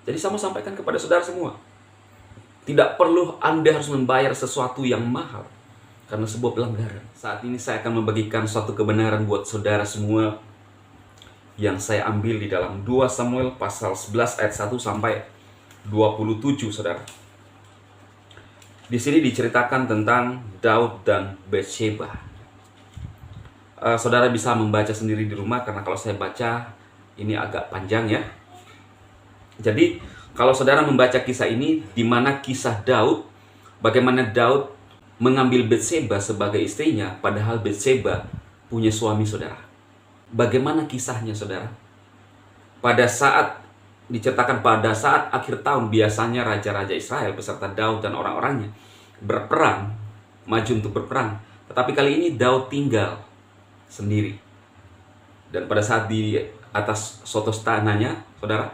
Jadi saya mau sampaikan kepada saudara semua, tidak perlu Anda harus membayar sesuatu yang mahal karena sebuah pelanggaran. Saat ini saya akan membagikan suatu kebenaran buat saudara semua yang saya ambil di dalam 2 Samuel pasal 11 ayat 1 sampai 27, saudara. Di sini diceritakan tentang Daud dan Bathsheba. Saudara bisa membaca sendiri di rumah karena kalau saya baca ini agak panjang ya. Jadi kalau saudara membaca kisah ini, di mana kisah Daud, bagaimana Daud mengambil Bathsheba sebagai istrinya, padahal Bathsheba punya suami, saudara. Bagaimana kisahnya, saudara? Pada saat diceritakan pada saat akhir tahun, biasanya raja-raja Israel beserta Daud dan orang-orangnya berperang, maju untuk berperang. Tetapi kali ini Daud tinggal sendiri. Dan pada saat di atas sotos tanahnya, saudara,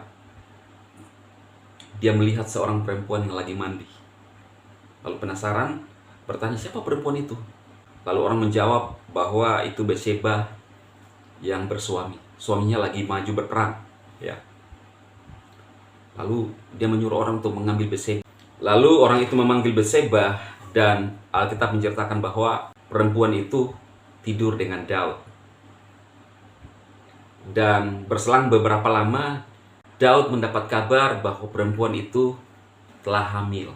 dia melihat seorang perempuan yang lagi mandi. Lalu penasaran, bertanya, siapa perempuan itu? Lalu orang menjawab bahwa itu Bathsheba yang bersuami. Suaminya lagi maju berperang, ya. Lalu dia menyuruh orang untuk mengambil Bathsheba. Lalu orang itu memanggil Bathsheba, dan Alkitab menceritakan bahwa perempuan itu tidur dengan Daud. Dan berselang beberapa lama, Daud mendapat kabar bahwa perempuan itu telah hamil.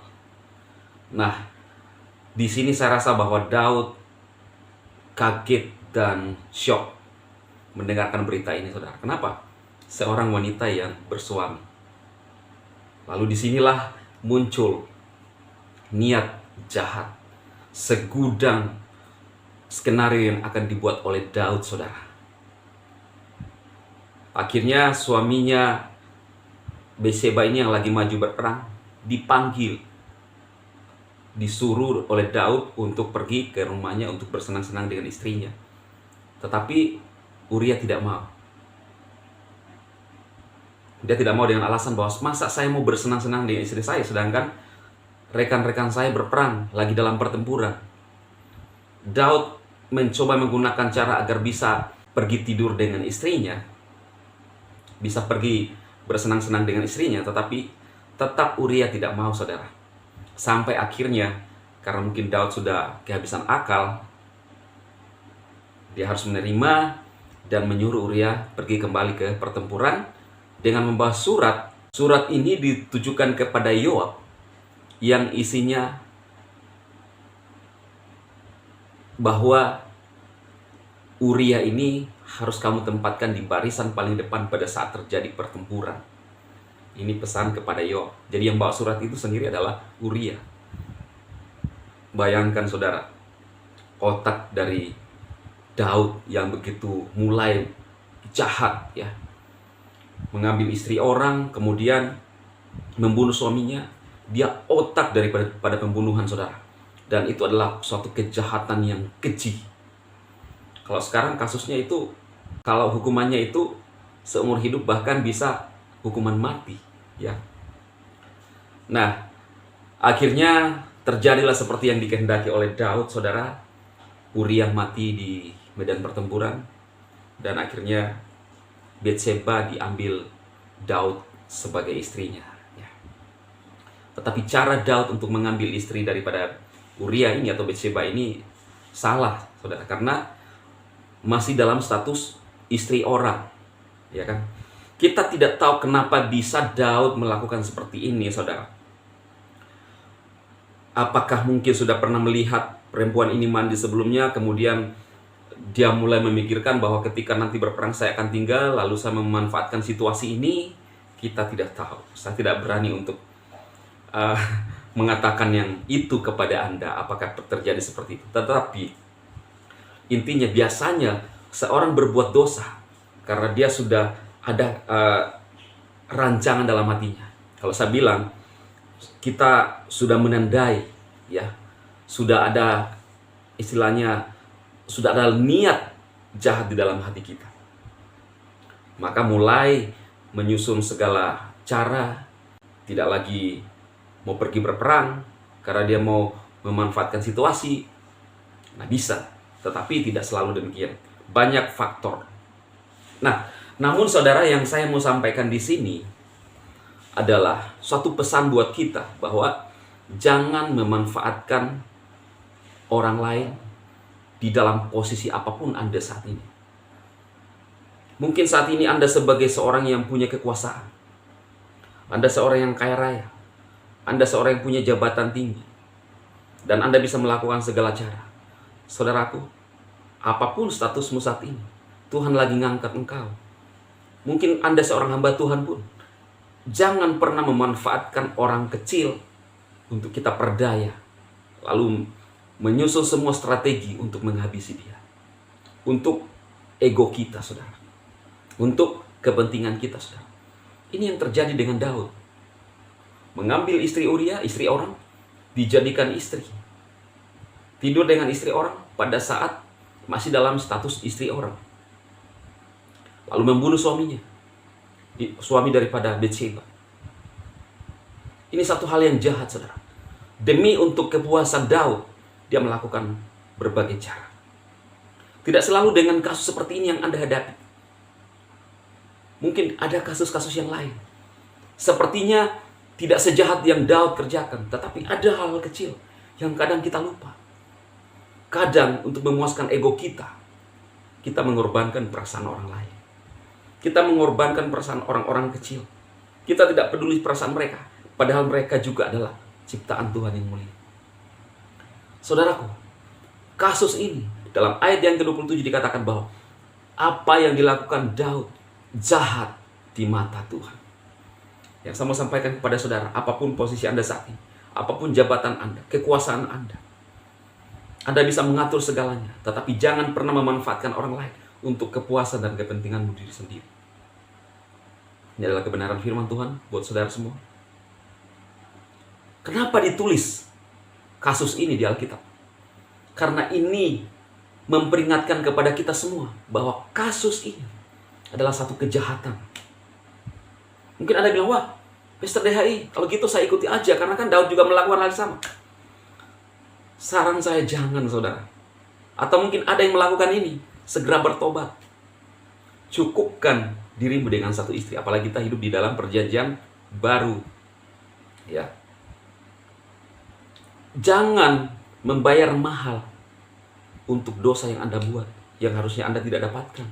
Nah, di sini saya rasa bahwa Daud kaget dan syok mendengarkan berita ini, saudara. Kenapa? Seorang wanita yang bersuami. Lalu disinilah muncul niat jahat, segudang skenario yang akan dibuat oleh Daud, saudara. Akhirnya suaminya Bathsheba ini yang lagi maju berperang dipanggil, disuruh oleh Daud untuk pergi ke rumahnya untuk bersenang-senang dengan istrinya. Tetapi Uria tidak mau. Dia tidak mau dengan alasan bahwa masa saya mau bersenang-senang dengan istri saya sedangkan rekan-rekan saya berperang lagi dalam pertempuran. Daud mencoba menggunakan cara agar bisa pergi tidur dengan istrinya, bisa pergi bersenang-senang dengan istrinya, tetapi tetap Uria tidak mau, saudara. Sampai akhirnya, karena mungkin Daud sudah kehabisan akal, dia harus menerima dan menyuruh Uria pergi kembali ke pertempuran dengan membawa surat. Surat ini ditujukan kepada Yoab yang isinya bahwa Uria ini harus kamu tempatkan di barisan paling depan pada saat terjadi pertempuran. Ini pesan kepada Yoab. Jadi yang bawa surat itu sendiri adalah Uria. Bayangkan, saudara, otak dari Daud yang begitu mulai jahat, ya, mengambil istri orang, kemudian membunuh suaminya. Dia otak daripada pembunuhan, saudara. Dan itu adalah suatu kejahatan yang keji. Kalau sekarang kasusnya itu, kalau hukumannya itu seumur hidup, bahkan bisa hukuman mati, ya. Nah, akhirnya terjadilah seperti yang dikehendaki oleh Daud, saudara. Uria mati di medan pertempuran, dan akhirnya Bathsheba diambil Daud sebagai istrinya, ya. Tetapi cara Daud untuk mengambil istri daripada Uria ini atau Bathsheba ini salah, saudara, karena masih dalam status istri orang, ya kan? Kita tidak tahu kenapa bisa Daud melakukan seperti ini, saudara. Apakah mungkin sudah pernah melihat perempuan ini mandi sebelumnya, kemudian dia mulai memikirkan bahwa ketika nanti berperang saya akan tinggal, lalu saya memanfaatkan situasi ini? Kita tidak tahu. Saya tidak berani untuk mengatakan yang itu kepada Anda, apakah terjadi seperti itu. Tetapi intinya biasanya seorang berbuat dosa karena dia sudah ada rancangan dalam hatinya. Kalau saya bilang, kita sudah menandai, ya, sudah ada istilahnya, sudah ada niat jahat di dalam hati kita, maka mulai menyusun segala cara, tidak lagi mau pergi berperang karena dia mau memanfaatkan situasi. Nah, bisa, tetapi tidak selalu demikian. Banyak faktor. Nah, namun saudara, yang saya mau sampaikan di sini, adalah suatu pesan buat kita bahwa jangan memanfaatkan orang lain di dalam posisi apapun Anda saat ini. Mungkin saat ini Anda sebagai seorang yang punya kekuasaan, Anda seorang yang kaya raya, Anda seorang yang punya jabatan tinggi, dan Anda bisa melakukan segala cara. Saudaraku, apapun statusmu saat ini, Tuhan lagi ngangkat engkau. Mungkin Anda seorang hamba Tuhan pun, jangan pernah memanfaatkan orang kecil untuk kita perdaya, lalu menyusul semua strategi untuk menghabisi dia. Untuk ego kita, saudara. Untuk kepentingan kita, saudara. Ini yang terjadi dengan Daud. Mengambil istri Uria, istri orang, dijadikan istri. Tidur dengan istri orang pada saat masih dalam status istri orang. Lalu membunuh suaminya, suami daripada Bathsheba. Ini satu hal yang jahat, saudara. Demi untuk kepuasan Daud, dia melakukan berbagai cara. Tidak selalu dengan kasus seperti ini yang Anda hadapi. Mungkin ada kasus-kasus yang lain. Sepertinya tidak sejahat yang Daud kerjakan, tetapi ada hal-hal kecil yang kadang kita lupa. Kadang untuk memuaskan ego kita, kita mengorbankan perasaan orang lain. Kita mengorbankan perasaan orang-orang kecil. Kita tidak peduli perasaan mereka, padahal mereka juga adalah ciptaan Tuhan yang mulia. Saudaraku, kasus ini dalam ayat yang ke-27 dikatakan bahwa apa yang dilakukan Daud jahat di mata Tuhan. Yang saya mau sampaikan kepada saudara, apapun posisi Anda saat ini, apapun jabatan Anda, kekuasaan Anda bisa mengatur segalanya, tetapi jangan pernah memanfaatkan orang lain untuk kepuasan dan kepentinganmu diri sendiri. Ini adalah kebenaran firman Tuhan buat saudara semua. Kenapa ditulis kasus ini di Alkitab? Karena ini memperingatkan kepada kita semua bahwa kasus ini adalah satu kejahatan. Mungkin Anda bilang, wah, Pastor DHI, kalau gitu saya ikuti aja, karena kan Daud juga melakukan hal yang sama. Saran saya jangan, saudara. Atau mungkin ada yang melakukan ini, segera bertobat. Cukupkan dirimu dengan satu istri, apalagi kita hidup di dalam perjanjian baru. Ya. Jangan membayar mahal untuk dosa yang Anda buat, yang harusnya Anda tidak dapatkan.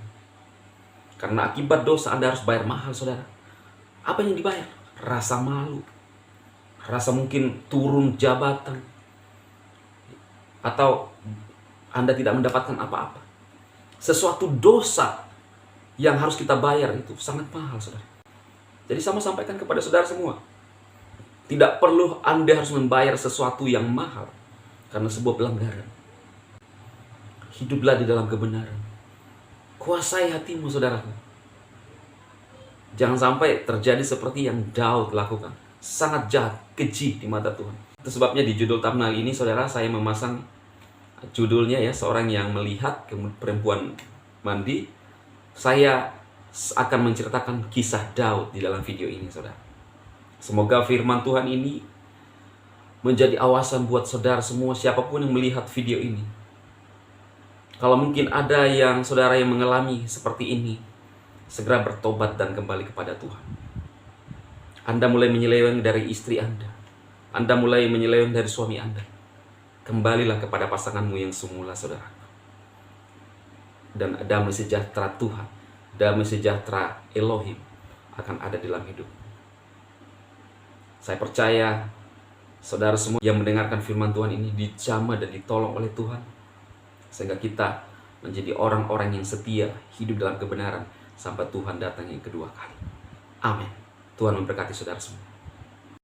Karena akibat dosa Anda harus bayar mahal, saudara. Apa yang dibayar? Rasa malu. Rasa mungkin turun jabatan. Atau Anda tidak mendapatkan apa-apa. Sesuatu dosa yang harus kita bayar itu sangat mahal, saudara. Jadi saya mau sampaikan kepada saudara semua. Tidak perlu Anda harus membayar sesuatu yang mahal karena sebuah pelanggaran. Hiduplah di dalam kebenaran. Kuasai hatimu, saudaraku. Jangan sampai terjadi seperti yang Daud lakukan. Sangat jahat, keji di mata Tuhan. Itu sebabnya di judul thumbnail ini, saudara, saya memasang judulnya ya, seorang yang melihat perempuan mandi. Saya akan menceritakan kisah Daud di dalam video ini, saudara. Semoga firman Tuhan ini menjadi awasan buat saudara semua, siapapun yang melihat video ini. Kalau mungkin ada yang saudara yang mengalami seperti ini, segera bertobat dan kembali kepada Tuhan. Anda mulai menyeleweng dari istri Anda. Anda mulai menyeleweng dari suami Anda. Kembalilah kepada pasanganmu yang semula, saudara. Dan damai sejahtera Tuhan, damai sejahtera Elohim akan ada dalam hidup. Saya percaya saudara semua yang mendengarkan firman Tuhan ini dijamah dan ditolong oleh Tuhan, sehingga kita menjadi orang-orang yang setia, hidup dalam kebenaran sampai Tuhan datang yang kedua kali. Amin. Tuhan memberkati saudara semua.